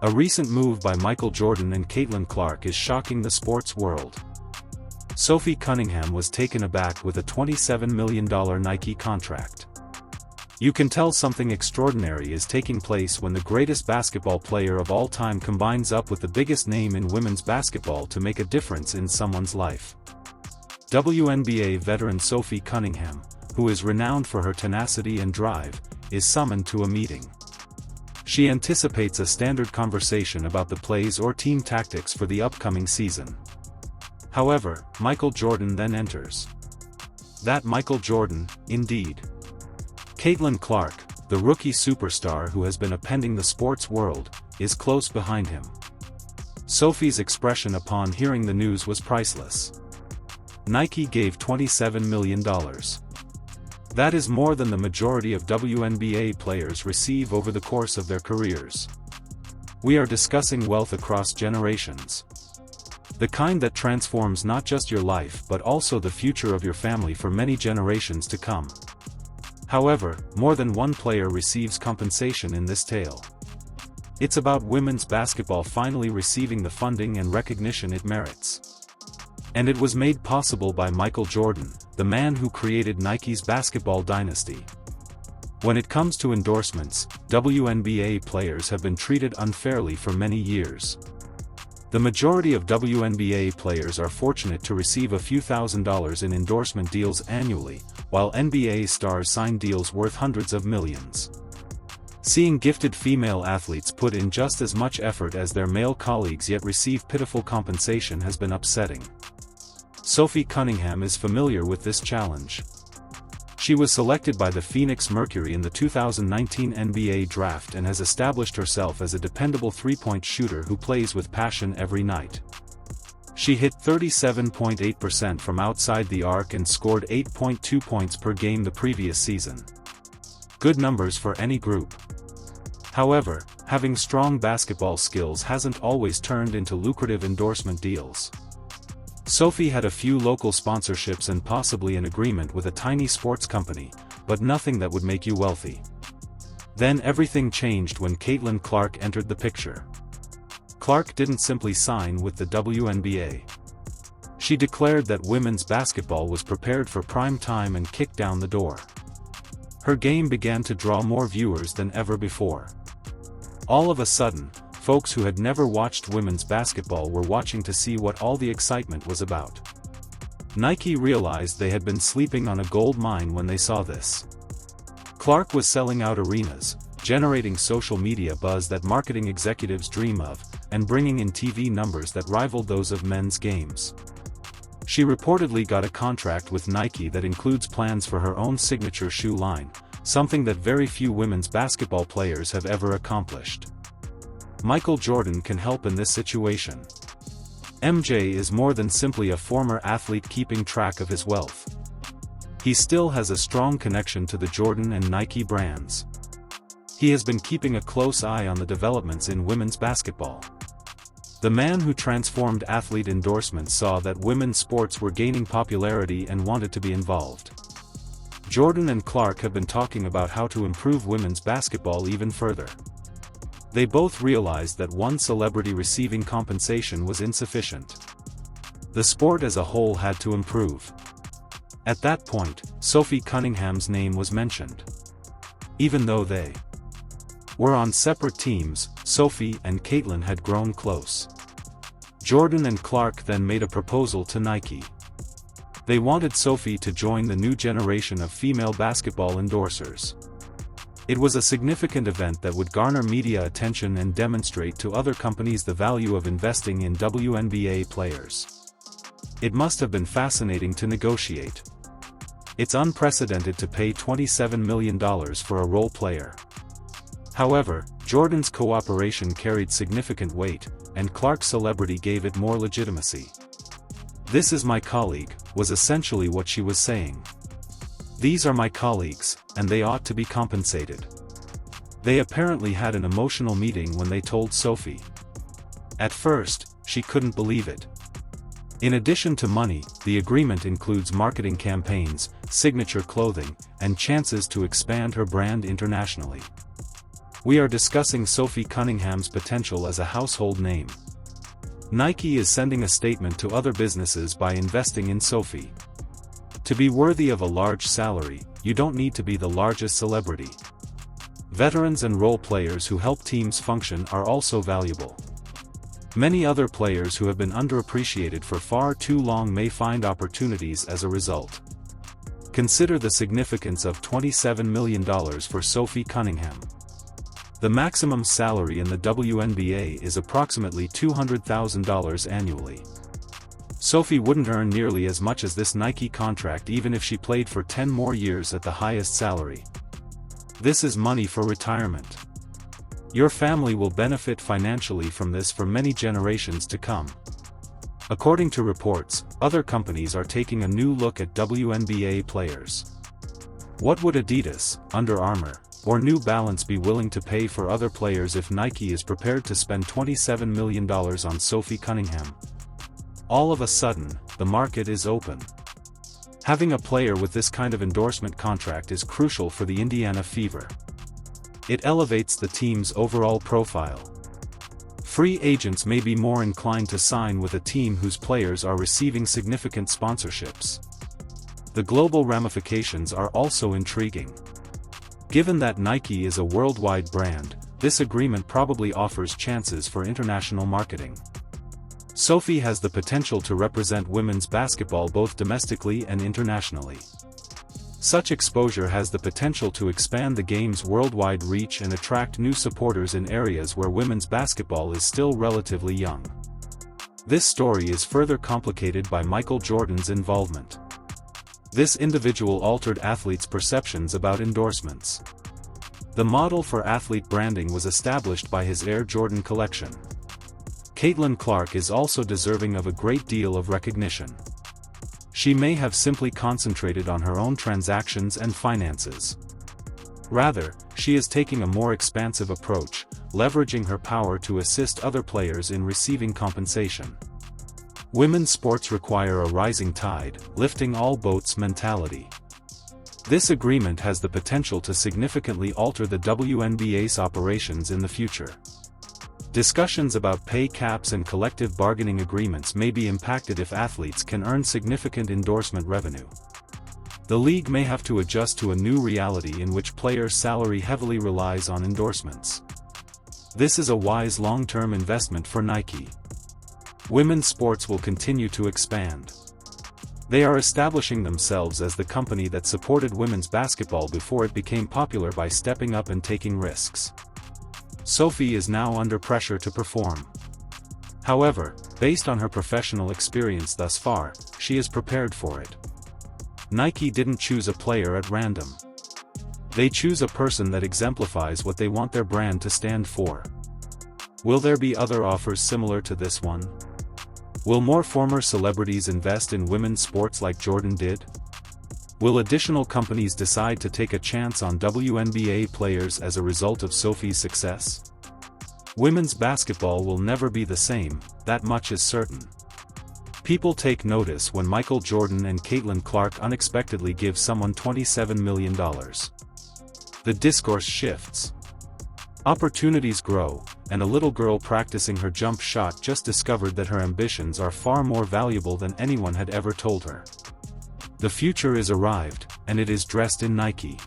A recent move by Michael Jordan and Caitlin Clark is shocking the sports world. Sophie Cunningham was taken aback with a $27 million Nike contract. You can tell something extraordinary is taking place when the greatest basketball player of all time combines up with the biggest name in women's basketball to make a difference in someone's life. WNBA veteran Sophie Cunningham, who is renowned for her tenacity and drive, is summoned to a meeting. She anticipates a standard conversation about the plays or team tactics for the upcoming season. However, Michael Jordan then enters. That Michael Jordan, indeed. Caitlin Clark, the rookie superstar who has been upending the sports world, is close behind him. Sophie's expression upon hearing the news was priceless. Nike gave $27 million. That is more than the majority of WNBA players receive over the course of their careers. We are discussing wealth across generations. The kind that transforms not just your life but also the future of your family for many generations to come. However, more than one player receives compensation in this tale. It's about women's basketball finally receiving the funding and recognition it merits. And it was made possible by Michael Jordan, the man who created Nike's basketball dynasty. When it comes to endorsements, WNBA players have been treated unfairly for many years. The majority of WNBA players are fortunate to receive a few $1,000s in endorsement deals annually, while NBA stars sign deals worth hundreds of millions. Seeing gifted female athletes put in just as much effort as their male colleagues yet receive pitiful compensation has been upsetting. Sophie Cunningham is familiar with this challenge. She was selected by the Phoenix Mercury in the 2019 NBA draft and has established herself as a dependable three-point shooter who plays with passion every night. She hit 37.8% from outside the arc and scored 8.2 points per game the previous season. Good numbers for any group. However, having strong basketball skills hasn't always turned into lucrative endorsement deals. Sophie had a few local sponsorships and possibly an agreement with a tiny sports company, but nothing that would make you wealthy. Then everything changed when Caitlin Clark entered the picture. Clark didn't simply sign with the WNBA. She declared that women's basketball was prepared for prime time and kicked down the door. Her game began to draw more viewers than ever before. All of a sudden, folks who had never watched women's basketball were watching to see what all the excitement was about. Nike realized they had been sleeping on a gold mine when they saw this. Clark was selling out arenas, generating social media buzz that marketing executives dream of, and bringing in TV numbers that rivaled those of men's games. She reportedly got a contract with Nike that includes plans for her own signature shoe line, something that very few women's basketball players have ever accomplished. Michael Jordan can help in this situation. MJ is more than simply a former athlete keeping track of his wealth. He still has a strong connection to the Jordan and Nike brands. He has been keeping a close eye on the developments in women's basketball. The man who transformed athlete endorsements saw that women's sports were gaining popularity and wanted to be involved. Jordan and Clark have been talking about how to improve women's basketball even further. They both realized that one celebrity receiving compensation was insufficient. The sport as a whole had to improve. At that point, Sophie Cunningham's name was mentioned. Even though they were on separate teams, Sophie and Caitlin had grown close. Jordan and Clark then made a proposal to Nike. They wanted Sophie to join the new generation of female basketball endorsers. It was a significant event that would garner media attention and demonstrate to other companies the value of investing in WNBA players. It must have been fascinating to negotiate. It's unprecedented to pay $27 million for a role player. However, Jordan's cooperation carried significant weight, and Clark's celebrity gave it more legitimacy. "This is my colleague," was essentially what she was saying. "These are my colleagues, and they ought to be compensated." They apparently had an emotional meeting when they told Sophie. At first, she couldn't believe it. In addition to money, the agreement includes marketing campaigns, signature clothing, and chances to expand her brand internationally. We are discussing Sophie Cunningham's potential as a household name. Nike is sending a statement to other businesses by investing in Sophie. To be worthy of a large salary, you don't need to be the largest celebrity. Veterans and role players who help teams function are also valuable. Many other players who have been underappreciated for far too long may find opportunities as a result. Consider the significance of $27 million for Sophie Cunningham. The maximum salary in the WNBA is approximately $200,000 annually. Sophie wouldn't earn nearly as much as this Nike contract even if she played for 10 more years at the highest salary. This is money for retirement. Your family will benefit financially from this for many generations to come. According to reports, other companies are taking a new look at WNBA players. What would Adidas, Under Armour, or New Balance be willing to pay for other players if Nike is prepared to spend $27 million on Sophie Cunningham? All of a sudden, the market is open. Having a player with this kind of endorsement contract is crucial for the Indiana Fever. It elevates the team's overall profile. Free agents may be more inclined to sign with a team whose players are receiving significant sponsorships. The global ramifications are also intriguing. Given that Nike is a worldwide brand, this agreement probably offers chances for international marketing. Sophie has the potential to represent women's basketball both domestically and internationally. Such exposure has the potential to expand the game's worldwide reach and attract new supporters in areas where women's basketball is still relatively young. This story is further complicated by Michael Jordan's involvement. This individual altered athletes' perceptions about endorsements. The model for athlete branding was established by his Air Jordan collection. Caitlin Clark is also deserving of a great deal of recognition. She may have simply concentrated on her own transactions and finances. Rather, she is taking a more expansive approach, leveraging her power to assist other players in receiving compensation. Women's sports require a rising tide, lifting all boats mentality. This agreement has the potential to significantly alter the WNBA's operations in the future. Discussions about pay caps and collective bargaining agreements may be impacted if athletes can earn significant endorsement revenue. The league may have to adjust to a new reality in which players' salary heavily relies on endorsements. This is a wise long-term investment for Nike. Women's sports will continue to expand. They are establishing themselves as the company that supported women's basketball before it became popular by stepping up and taking risks. Sophie is now under pressure to perform. However, based on her professional experience thus far, she is prepared for it. Nike didn't choose a player at random. They choose a person that exemplifies what they want their brand to stand for. Will there be other offers similar to this one? Will more former celebrities invest in women's sports like Jordan did? Will additional companies decide to take a chance on WNBA players as a result of Sophie's success? Women's basketball will never be the same, that much is certain. People take notice when Michael Jordan and Caitlin Clark unexpectedly give someone $27 million. The discourse shifts. Opportunities grow, and a little girl practicing her jump shot just discovered that her ambitions are far more valuable than anyone had ever told her. The future is arrived, and it is dressed in Nike.